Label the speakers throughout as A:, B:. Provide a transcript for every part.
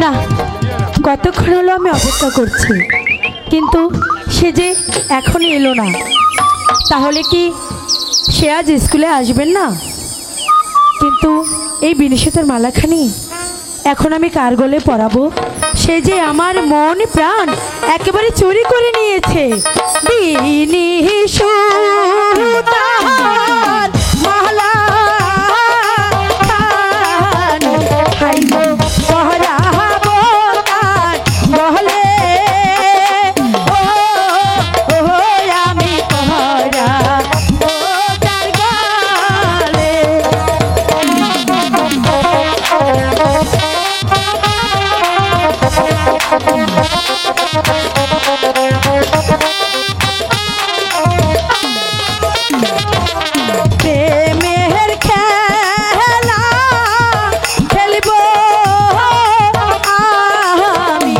A: না, কতক্ষণ হলো আমি অপেক্ষা করছি, কিন্তু সে যে এখনই এলো না। তাহলে কি সে আজ স্কুলে আসবেন না? কিন্তু এই বিনিশতের মালাখানি এখন আমি কার গলে পরাবো? সে যে আমার মন প্রাণ একেবারে চুরি করে নিয়েছে। বিনিশুতার মালাখানি হাই গো পরাবো তার গলে। ও ও আমি পরাবো তার গলে। প্রেমের খেলা খেলবো আমি,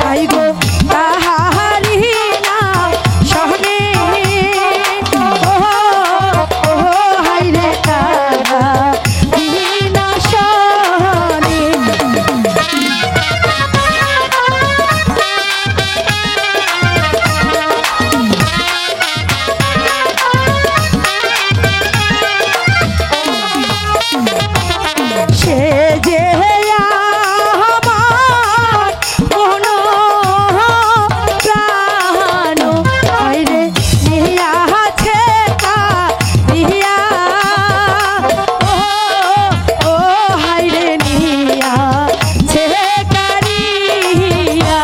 A: আই গো তাহারি নাম সহনে। ও হাই রে তাহারি না সহনে। সে যে আমার মন প্রাণ আইরে নিয়াছে কারিয়া। ও ও হাইরে নিয়াছে কারিয়া।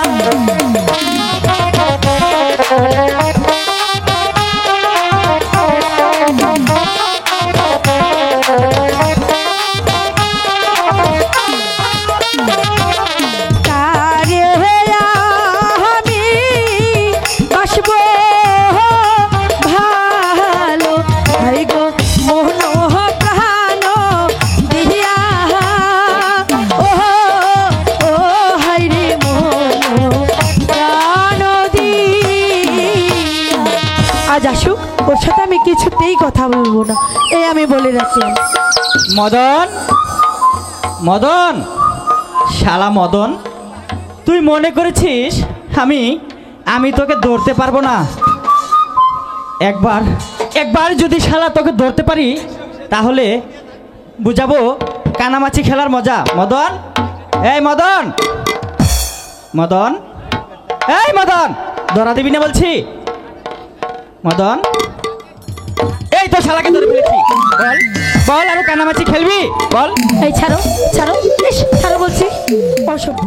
A: তারে আমি বাসবো ভালো, হাই গো মোহন প্রাণ দিয়া। ও ও হাই রে মোহন প্রাণ দিয়া। আজ আসুক, ওর সাথে আমি কিছুতেই কথা বলবো না, এই আমি বলে রাখলাম।
B: মদন, মদন, শালা মদন, তুই মনে করেছিস আমি তোকে ধরতে পারবো না? একবার যদি শালা তোকে ধরতে পারি তাহলে বুঝাবো কানামাছি খেলার মজা। মদন, এই মদন, মদন, এই মদন, ধরা দিবি না বলছি? মদন, এই তো শালাকে ধরে ফেলেছি, বল বল আরো কানামাছি খেলবি? বল।
A: এই ছাড়ো ছাড়ো, ইস, ছাড়ো বলছি। অসভ্য।